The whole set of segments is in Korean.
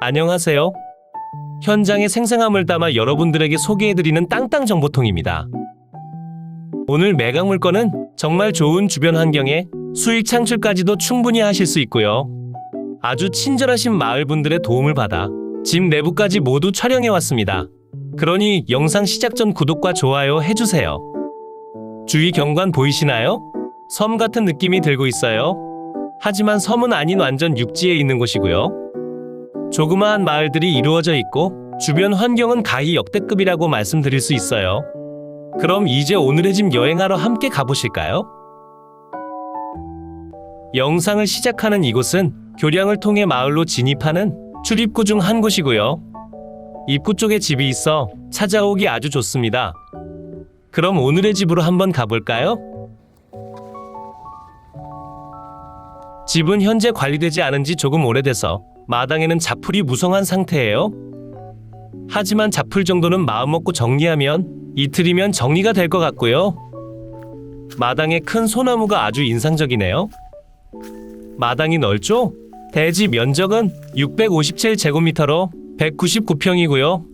안녕하세요. 현장의 생생함을 담아 여러분들에게 소개해드리는 땅땅 정보통입니다. 오늘 매각 물건은 정말 좋은 주변 환경에 수익 창출까지도 충분히 하실 수 있고요. 아주 친절하신 마을분들의 도움을 받아 집 내부까지 모두 촬영해왔습니다. 그러니 영상 시작 전 구독과 좋아요 해주세요. 주위 경관 보이시나요? 섬 같은 느낌이 들고 있어요. 하지만 섬은 아닌 완전 육지에 있는 곳이고요. 조그마한 마을들이 이루어져 있고 주변 환경은 가히 역대급이라고 말씀드릴 수 있어요. 그럼 이제 오늘의 집 여행하러 함께 가보실까요? 영상을 시작하는 이곳은 교량을 통해 마을로 진입하는 출입구 중 한 곳이고요. 입구 쪽에 집이 있어 찾아오기 아주 좋습니다. 그럼 오늘의 집으로 한번 가볼까요? 집은 현재 관리되지 않은 지 조금 오래돼서 마당에는 자풀이 무성한 상태예요. 하지만 자풀 정도는 마음먹고 정리하면 이틀이면 정리가 될 것 같고요. 마당에 큰 소나무가 아주 인상적이네요. 마당이 넓죠? 대지 면적은 657제곱미터로 199평이고요.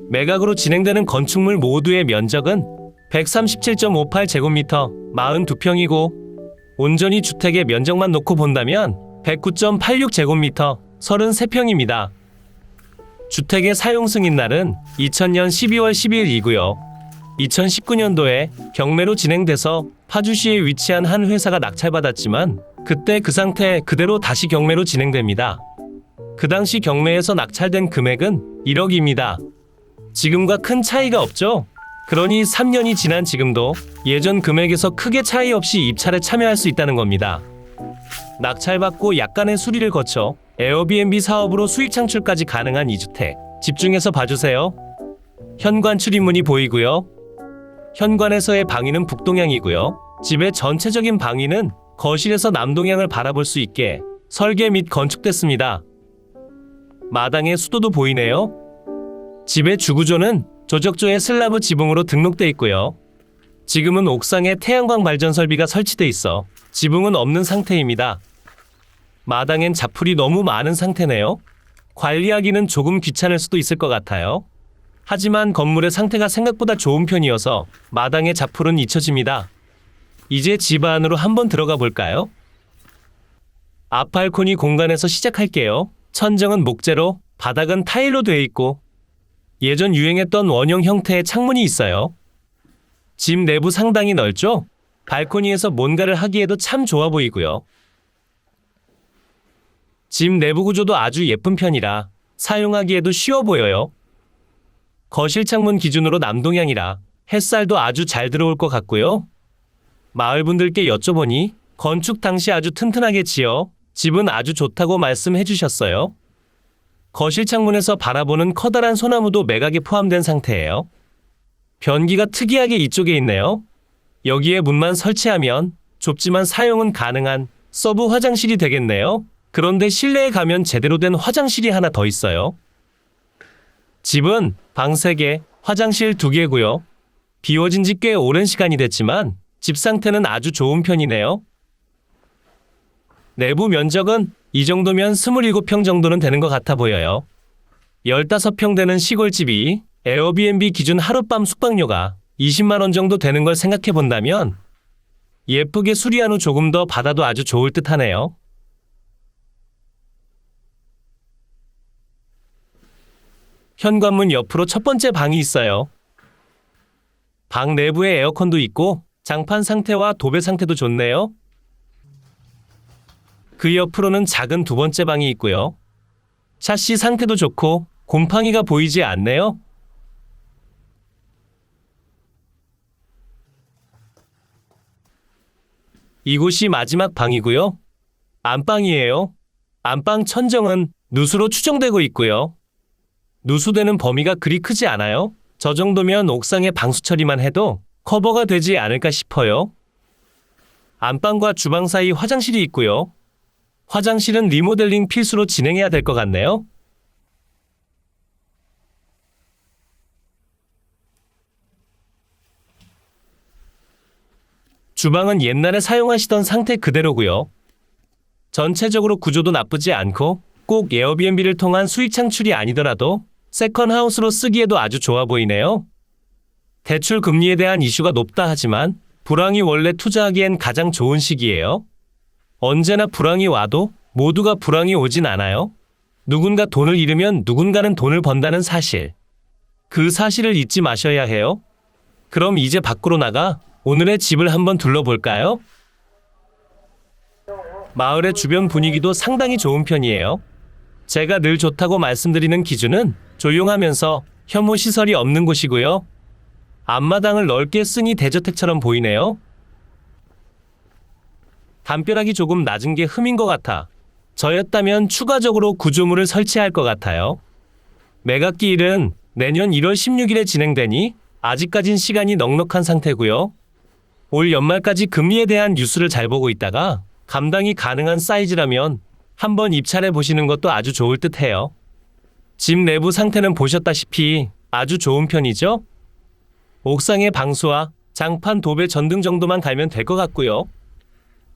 매각으로 진행되는 건축물 모두의 면적은 137.58제곱미터 42평이고 온전히 주택의 면적만 놓고 본다면 109.86제곱미터 33평입니다. 주택의 사용 승인날은 2000년 12월 12일이고요. 2019년도에 경매로 진행돼서 파주시에 위치한 한 회사가 낙찰받았지만 그때 그 상태 그대로 다시 경매로 진행됩니다. 그 당시 경매에서 낙찰된 금액은 1억입니다. 지금과 큰 차이가 없죠? 그러니 3년이 지난 지금도 예전 금액에서 크게 차이 없이 입찰에 참여할 수 있다는 겁니다. 낙찰받고 약간의 수리를 거쳐 에어비앤비 사업으로 수익 창출까지 가능한 이 주택, 집중해서 봐주세요. 현관 출입문이 보이고요. 현관에서의 방위는 북동향이고요. 집의 전체적인 방위는 거실에서 남동향을 바라볼 수 있게 설계 및 건축됐습니다. 마당에 수도도 보이네요. 집의 주구조는 조적조의 슬라브 지붕으로 등록돼 있고요. 지금은 옥상에 태양광 발전 설비가 설치돼 있어 지붕은 없는 상태입니다. 마당엔 자풀이 너무 많은 상태네요. 관리하기는 조금 귀찮을 수도 있을 것 같아요. 하지만 건물의 상태가 생각보다 좋은 편이어서 마당의 자풀은 잊혀집니다. 이제 집 안으로 한번 들어가 볼까요? 앞발코니 공간에서 시작할게요. 천정은 목재로, 바닥은 타일로 되어 있고 예전 유행했던 원형 형태의 창문이 있어요. 집 내부 상당히 넓죠? 발코니에서 뭔가를 하기에도 참 좋아 보이고요. 집 내부 구조도 아주 예쁜 편이라 사용하기에도 쉬워 보여요. 거실 창문 기준으로 남동향이라 햇살도 아주 잘 들어올 것 같고요. 마을분들께 여쭤보니 건축 당시 아주 튼튼하게 지어 집은 아주 좋다고 말씀해 주셨어요. 거실 창문에서 바라보는 커다란 소나무도 매각에 포함된 상태예요. 변기가 특이하게 이쪽에 있네요. 여기에 문만 설치하면 좁지만 사용은 가능한 서브 화장실이 되겠네요. 그런데 실내에 가면 제대로 된 화장실이 하나 더 있어요. 집은 방 3개, 화장실 2개고요. 비워진 지 꽤 오랜 시간이 됐지만 집 상태는 아주 좋은 편이네요. 내부 면적은 이 정도면 27평 정도는 되는 것 같아 보여요. 15평 되는 시골집이 에어비앤비 기준 하룻밤 숙박료가 20만원 정도 되는 걸 생각해 본다면 예쁘게 수리한 후 조금 더 받아도 아주 좋을 듯 하네요. 현관문 옆으로 첫 번째 방이 있어요. 방 내부에 에어컨도 있고 장판 상태와 도배 상태도 좋네요. 그 옆으로는 작은 두 번째 방이 있고요. 샤시 상태도 좋고 곰팡이가 보이지 않네요. 이곳이 마지막 방이고요. 안방이에요. 안방 천정은 누수로 추정되고 있고요. 누수되는 범위가 그리 크지 않아요. 저 정도면 옥상에 방수 처리만 해도 커버가 되지 않을까 싶어요. 안방과 주방 사이 화장실이 있고요. 화장실은 리모델링 필수로 진행해야 될 것 같네요. 주방은 옛날에 사용하시던 상태 그대로고요. 전체적으로 구조도 나쁘지 않고 꼭 에어비앤비를 통한 수익 창출이 아니더라도 세컨하우스로 쓰기에도 아주 좋아 보이네요. 대출 금리에 대한 이슈가 높다 하지만 불황이 원래 투자하기엔 가장 좋은 시기예요. 언제나 불황이 와도 모두가 불황이 오진 않아요. 누군가 돈을 잃으면 누군가는 돈을 번다는 사실. 그 사실을 잊지 마셔야 해요. 그럼 이제 밖으로 나가 오늘의 집을 한번 둘러볼까요? 마을의 주변 분위기도 상당히 좋은 편이에요. 제가 늘 좋다고 말씀드리는 기준은 조용하면서 혐오 시설이 없는 곳이고요. 앞마당을 넓게 쓰니 대저택처럼 보이네요. 담벼락이 조금 낮은 게 흠인 것 같아. 저였다면 추가적으로 구조물을 설치할 것 같아요. 매각기 일은 내년 1월 16일에 진행되니 아직까진 시간이 넉넉한 상태고요. 올 연말까지 금리에 대한 뉴스를 잘 보고 있다가 감당이 가능한 사이즈라면 한번 입찰해 보시는 것도 아주 좋을 듯 해요. 집 내부 상태는 보셨다시피 아주 좋은 편이죠? 옥상의 방수와 장판 도배 전등 정도만 갈면 될 것 같고요.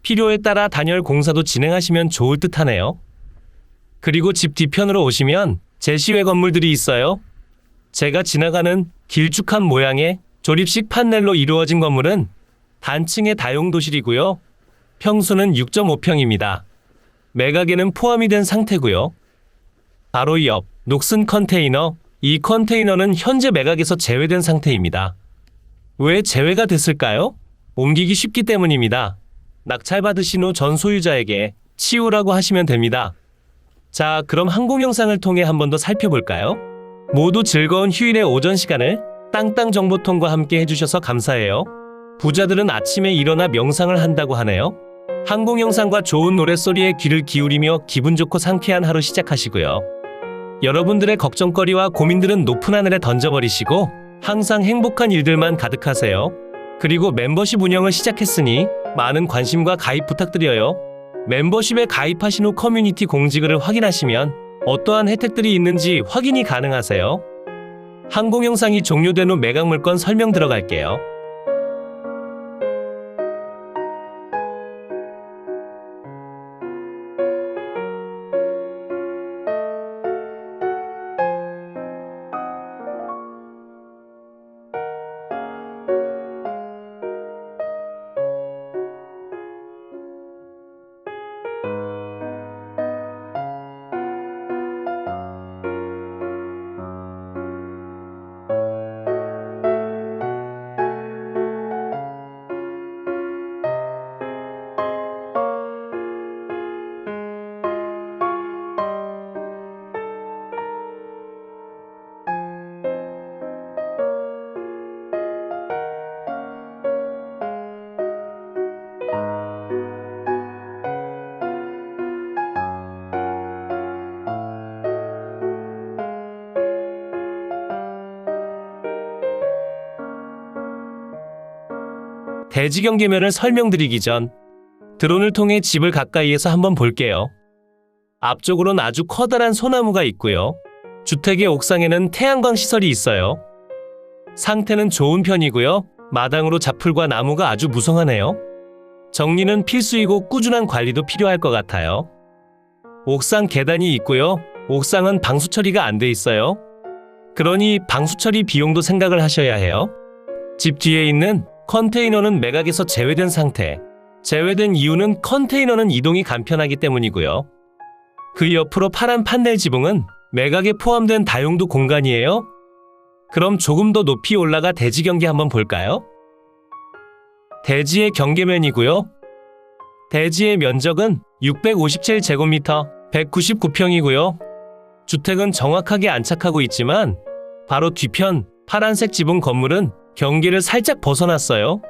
필요에 따라 단열 공사도 진행하시면 좋을 듯 하네요. 그리고 집 뒤편으로 오시면 제시외 건물들이 있어요. 제가 지나가는 길쭉한 모양의 조립식 판넬로 이루어진 건물은 단층의 다용도실이고요. 평수는 6.5평입니다. 매각에는 포함이 된 상태고요. 바로 옆 녹슨 컨테이너, 이 컨테이너는 현재 매각에서 제외된 상태입니다. 왜 제외가 됐을까요? 옮기기 쉽기 때문입니다. 낙찰받으신 후 전 소유자에게 치우라고 하시면 됩니다. 자, 그럼 항공 영상을 통해 한 번 더 살펴볼까요? 모두 즐거운 휴일의 오전 시간을 땅땅 정보통과 함께 해주셔서 감사해요. 부자들은 아침에 일어나 명상을 한다고 하네요. 항공 영상과 좋은 노랫소리에 귀를 기울이며 기분 좋고 상쾌한 하루 시작하시고요. 여러분들의 걱정거리와 고민들은 높은 하늘에 던져버리시고 항상 행복한 일들만 가득하세요. 그리고 멤버십 운영을 시작했으니 많은 관심과 가입 부탁드려요. 멤버십에 가입하신 후 커뮤니티 공지글을 확인하시면 어떠한 혜택들이 있는지 확인이 가능하세요. 항공 영상이 종료된 후 매각 물건 설명 들어갈게요. 대지 경계면을 설명드리기 전 드론을 통해 집을 가까이에서 한번 볼게요. 앞쪽으로는 아주 커다란 소나무가 있고요. 주택의 옥상에는 태양광 시설이 있어요. 상태는 좋은 편이고요. 마당으로 잡풀과 나무가 아주 무성하네요. 정리는 필수이고 꾸준한 관리도 필요할 것 같아요. 옥상 계단이 있고요. 옥상은 방수 처리가 안 돼 있어요. 그러니 방수 처리 비용도 생각을 하셔야 해요. 집 뒤에 있는 컨테이너는 매각에서 제외된 상태. 제외된 이유는 컨테이너는 이동이 간편하기 때문이고요. 그 옆으로 파란 판넬 지붕은 매각에 포함된 다용도 공간이에요. 그럼 조금 더 높이 올라가 대지 경계 한번 볼까요? 대지의 경계면이고요. 대지의 면적은 657제곱미터, 199평이고요. 주택은 정확하게 안착하고 있지만 바로 뒤편 파란색 지붕 건물은 경계를 살짝 벗어났어요.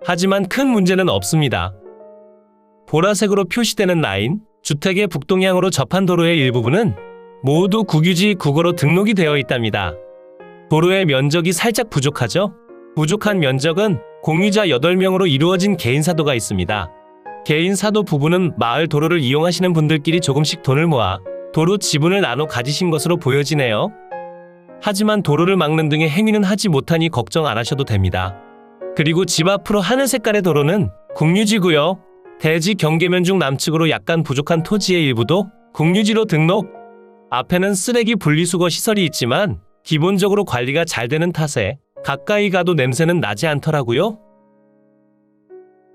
하지만 큰 문제는 없습니다. 보라색으로 표시되는 라인, 주택의 북동향으로 접한 도로의 일부분은 모두 국유지 국어로 등록이 되어 있답니다. 도로의 면적이 살짝 부족하죠? 부족한 면적은 공유자 8명으로 이루어진 개인사도가 있습니다. 개인사도 부분은 마을 도로를 이용하시는 분들끼리 조금씩 돈을 모아 도로 지분을 나눠 가지신 것으로 보여지네요. 하지만 도로를 막는 등의 행위는 하지 못하니 걱정 안 하셔도 됩니다. 그리고 집 앞으로 하늘 색깔의 도로는 국유지고요. 대지 경계면 중 남측으로 약간 부족한 토지의 일부도 국유지로 등록. 앞에는 쓰레기 분리수거 시설이 있지만 기본적으로 관리가 잘 되는 탓에 가까이 가도 냄새는 나지 않더라고요.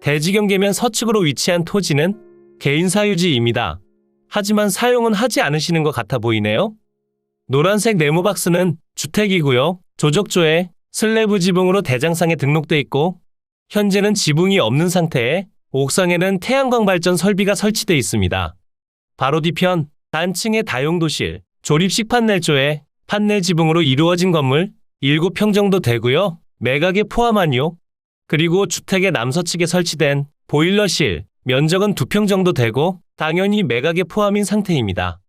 대지경계면 서측으로 위치한 토지는 개인 사유지입니다. 하지만 사용은 하지 않으시는 것 같아 보이네요. 노란색 네모박스는 주택이고요. 조적조에 슬래브 지붕으로 대장상에 등록돼 있고 현재는 지붕이 없는 상태에 옥상에는 태양광 발전 설비가 설치돼 있습니다. 바로 뒤편 단층의 다용도실, 조립식 판넬조에 판넬 지붕으로 이루어진 건물 7평 정도 되고요. 매각에 포함하뇨. 그리고 주택의 남서측에 설치된 보일러실, 면적은 2평 정도 되고 당연히 매각에 포함인 상태입니다.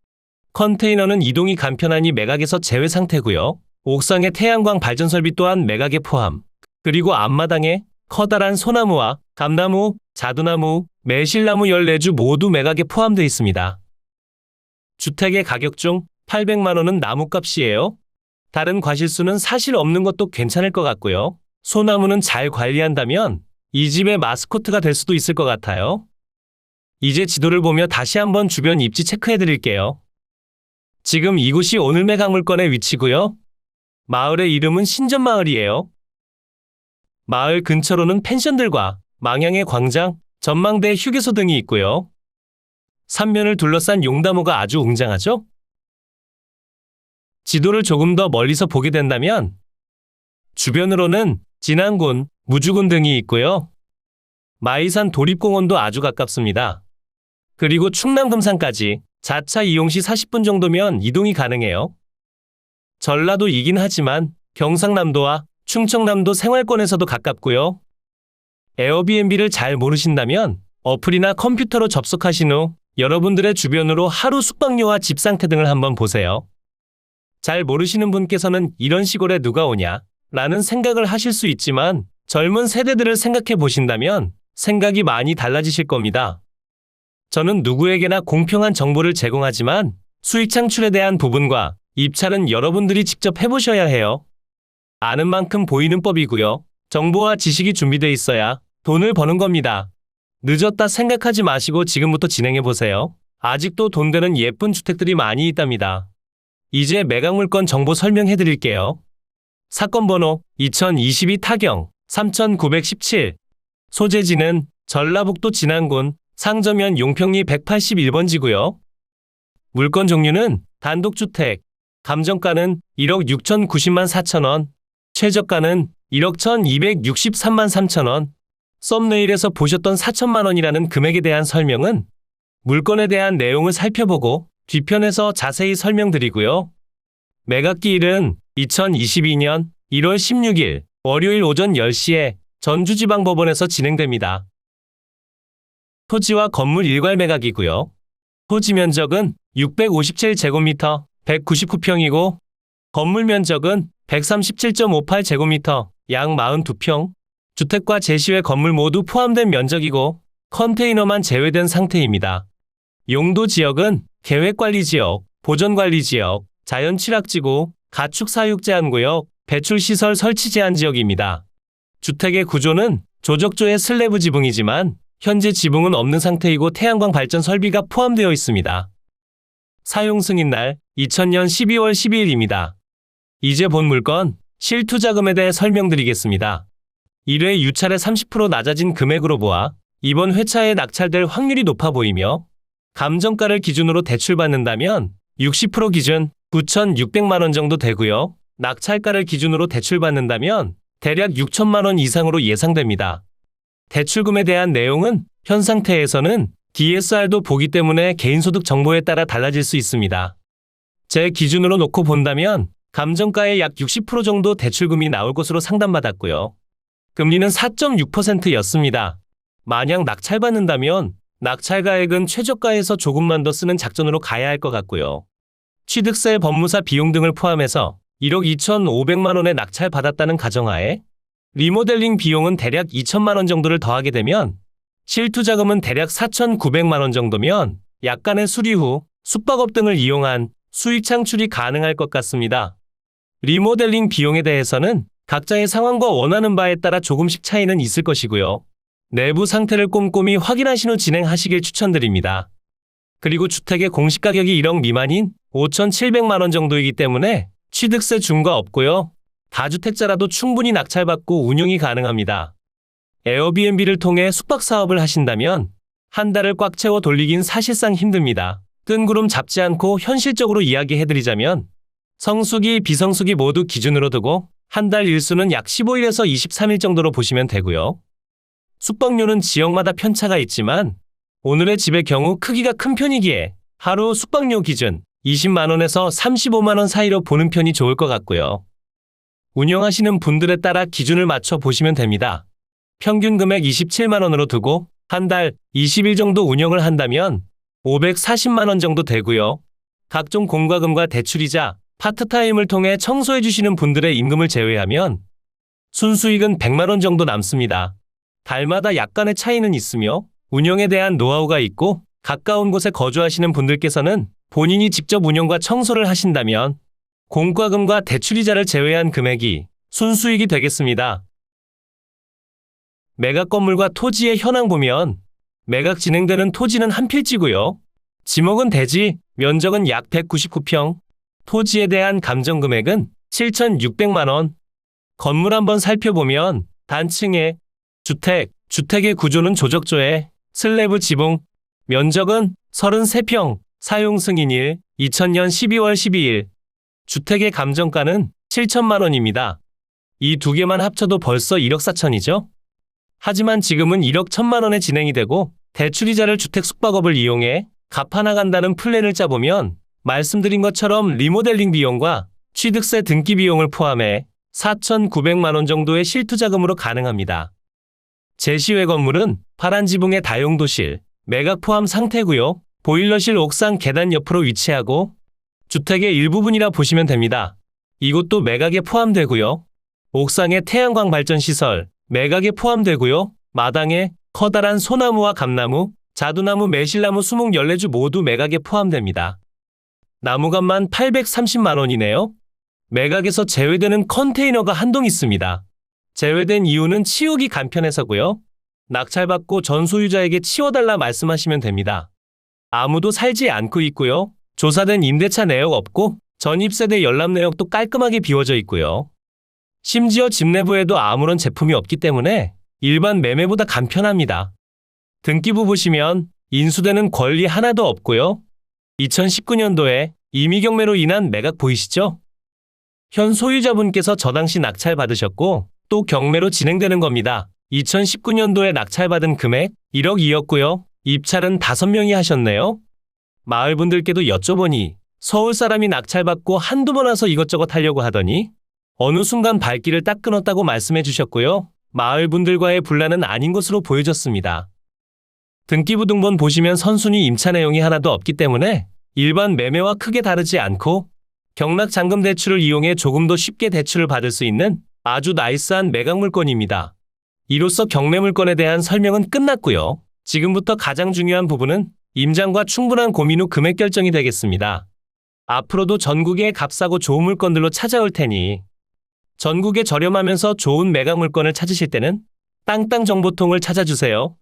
컨테이너는 이동이 간편하니 매각에서 제외 상태고요. 옥상의 태양광 발전 설비 또한 매각에 포함. 그리고 앞마당에 커다란 소나무와 감나무, 자두나무, 매실나무 14주 모두 매각에 포함되어 있습니다. 주택의 가격 중 800만 원은 나무값이에요. 다른 과실수는 사실 없는 것도 괜찮을 것 같고요. 소나무는 잘 관리한다면 이 집의 마스코트가 될 수도 있을 것 같아요. 이제 지도를 보며 다시 한번 주변 입지 체크해 드릴게요. 지금 이곳이 오늘 매각 물건의 위치고요. 마을의 이름은 신전마을이에요. 마을 근처로는 펜션들과 망향의 광장, 전망대 휴게소 등이 있고요. 삼면을 둘러싼 용다무가 아주 웅장하죠? 지도를 조금 더 멀리서 보게 된다면 주변으로는 진안군, 무주군 등이 있고요. 마이산 도립공원도 아주 가깝습니다. 그리고 충남금산까지 자차 이용 시 40분 정도면 이동이 가능해요. 전라도이긴 하지만 경상남도와 충청남도 생활권에서도 가깝고요. 에어비앤비를 잘 모르신다면 어플이나 컴퓨터로 접속하신 후 여러분들의 주변으로 하루 숙박료와 집 상태 등을 한번 보세요. 잘 모르시는 분께서는 이런 시골에 누가 오냐? 라는 생각을 하실 수 있지만 젊은 세대들을 생각해 보신다면 생각이 많이 달라지실 겁니다. 저는 누구에게나 공평한 정보를 제공하지만 수익 창출에 대한 부분과 입찰은 여러분들이 직접 해보셔야 해요. 아는 만큼 보이는 법이고요. 정보와 지식이 준비되어 있어야 돈을 버는 겁니다. 늦었다 생각하지 마시고 지금부터 진행해 보세요. 아직도 돈 되는 예쁜 주택들이 많이 있답니다. 이제 매각 물건 정보 설명해 드릴게요. 사건 번호 2022 타경 3917. 소재지는 전라북도 진안군 상저면 용평리 181번지고요. 물건 종류는 단독주택. 감정가는 1억 6,090만 4천원. 최저가는 1억 1,263만 3천원. 썸네일에서 보셨던 4천만 원이라는 금액에 대한 설명은 물건에 대한 내용을 살펴보고 뒤편에서 자세히 설명드리고요. 매각기일은 2022년 1월 16일 월요일 오전 10시에 전주지방법원에서 진행됩니다. 토지와 건물 일괄 매각이고요. 토지 면적은 657제곱미터 199평이고 건물 면적은 137.58제곱미터 약 42평, 주택과 제시외 건물 모두 포함된 면적이고 컨테이너만 제외된 상태입니다. 용도 지역은 계획관리지역, 보전관리지역, 자연취락지구, 가축사육제한구역, 배출시설 설치제한지역입니다. 주택의 구조는 조적조의 슬래브 지붕이지만 현재 지붕은 없는 상태이고 태양광 발전 설비가 포함되어 있습니다. 사용 승인날 2000년 12월 12일입니다. 이제 본 물건 실투자금에 대해 설명드리겠습니다. 1회 유찰의 30% 낮아진 금액으로 보아 이번 회차에 낙찰될 확률이 높아 보이며 감정가를 기준으로 대출받는다면 60% 기준 9,600만 원 정도 되고요. 낙찰가를 기준으로 대출받는다면 대략 6천만 원 이상으로 예상됩니다. 대출금에 대한 내용은 현 상태에서는 DSR도 보기 때문에 개인소득 정보에 따라 달라질 수 있습니다. 제 기준으로 놓고 본다면 감정가의 약 60% 정도 대출금이 나올 것으로 상담받았고요. 금리는 4.6%였습니다. 만약 낙찰받는다면 낙찰가액은 최저가에서 조금만 더 쓰는 작전으로 가야 할 것 같고요. 취득세, 법무사 비용 등을 포함해서 1억 2,500만 원의 낙찰받았다는 가정하에 리모델링 비용은 대략 2천만 원 정도를 더하게 되면 실투자금은 대략 4,900만 원 정도면 약간의 수리 후 숙박업 등을 이용한 수익 창출이 가능할 것 같습니다. 리모델링 비용에 대해서는 각자의 상황과 원하는 바에 따라 조금씩 차이는 있을 것이고요. 내부 상태를 꼼꼼히 확인하신 후 진행하시길 추천드립니다. 그리고 주택의 공시가격이 1억 미만인 5,700만 원 정도이기 때문에 취득세 중과 없고요. 다주택자라도 충분히 낙찰받고 운영이 가능합니다. 에어비앤비를 통해 숙박 사업을 하신다면 한 달을 꽉 채워 돌리긴 사실상 힘듭니다. 뜬구름 잡지 않고 현실적으로 이야기해드리자면 성수기, 비성수기 모두 기준으로 두고 한 달 일수는 약 15일에서 23일 정도로 보시면 되고요. 숙박료는 지역마다 편차가 있지만 오늘의 집의 경우 크기가 큰 편이기에 하루 숙박료 기준 20만 원에서 35만 원 사이로 보는 편이 좋을 것 같고요. 운영하시는 분들에 따라 기준을 맞춰 보시면 됩니다. 평균 금액 27만 원으로 두고 한 달 20일 정도 운영을 한다면 540만 원 정도 되고요. 각종 공과금과 대출이자 파트타임을 통해 청소해 주시는 분들의 임금을 제외하면 순수익은 100만 원 정도 남습니다. 달마다 약간의 차이는 있으며 운영에 대한 노하우가 있고 가까운 곳에 거주하시는 분들께서는 본인이 직접 운영과 청소를 하신다면 공과금과 대출이자를 제외한 금액이 순수익이 되겠습니다. 매각 건물과 토지의 현황 보면 매각 진행되는 토지는 한 필지고요. 지목은 대지, 면적은 약 199평, 토지에 대한 감정 금액은 7,600만 원. 건물 한번 살펴보면 단층에 주택의 구조는 조적조에 슬래브 지붕, 면적은 33평, 사용 승인일 2000년 12월 12일. 주택의 감정가는 7천만 원입니다. 이 두 개만 합쳐도 벌써 1억 4천이죠? 하지만 지금은 1억 1천만 원에 진행이 되고 대출이자를 주택 숙박업을 이용해 갚아나간다는 플랜을 짜보면 말씀드린 것처럼 리모델링 비용과 취득세 등기 비용을 포함해 4,900만 원 정도의 실투자금으로 가능합니다. 제시외 건물은 파란 지붕의 다용도실, 매각 포함 상태고요. 보일러실 옥상 계단 옆으로 위치하고 주택의 일부분이라 보시면 됩니다. 이곳도 매각에 포함되고요. 옥상에 태양광 발전 시설, 매각에 포함되고요. 마당에 커다란 소나무와 감나무, 자두나무, 매실나무, 수목, 열매주 모두 매각에 포함됩니다. 나무값만 830만 원이네요. 매각에서 제외되는 컨테이너가 한 동 있습니다. 제외된 이유는 치우기 간편해서고요. 낙찰받고 전 소유자에게 치워달라 말씀하시면 됩니다. 아무도 살지 않고 있고요. 조사된 임대차 내역 없고 전입세대 열람 내역도 깔끔하게 비워져 있고요. 심지어 집 내부에도 아무런 제품이 없기 때문에 일반 매매보다 간편합니다. 등기부 보시면 인수되는 권리 하나도 없고요. 2019년도에 임의경매로 인한 매각 보이시죠? 현 소유자분께서 저 당시 낙찰받으셨고 또 경매로 진행되는 겁니다. 2019년도에 낙찰받은 금액 1억 2였고요. 입찰은 5명이 하셨네요. 마을분들께도 여쭤보니 서울 사람이 낙찰받고 한두 번 와서 이것저것 하려고 하더니 어느 순간 발길을 딱 끊었다고 말씀해 주셨고요. 마을분들과의 분란은 아닌 것으로 보여졌습니다. 등기부 등본 보시면 선순위 임차 내용이 하나도 없기 때문에 일반 매매와 크게 다르지 않고 경락잔금 대출을 이용해 조금 더 쉽게 대출을 받을 수 있는 아주 나이스한 매각 물건입니다. 이로써 경매 물건에 대한 설명은 끝났고요. 지금부터 가장 중요한 부분은 임장과 충분한 고민 후 금액 결정이 되겠습니다. 앞으로도 전국에 값싸고 좋은 물건들로 찾아올 테니 전국에 저렴하면서 좋은 매각 물건을 찾으실 때는 땅땅정보통을 찾아주세요.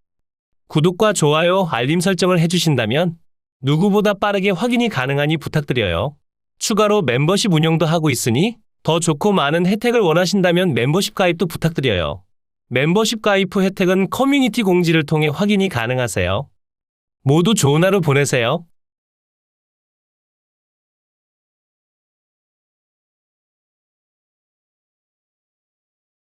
구독과 좋아요, 알림 설정을 해주신다면 누구보다 빠르게 확인이 가능하니 부탁드려요. 추가로 멤버십 운영도 하고 있으니 더 좋고 많은 혜택을 원하신다면 멤버십 가입도 부탁드려요. 멤버십 가입 후 혜택은 커뮤니티 공지를 통해 확인이 가능하세요. 모두 좋은 하루 보내세요.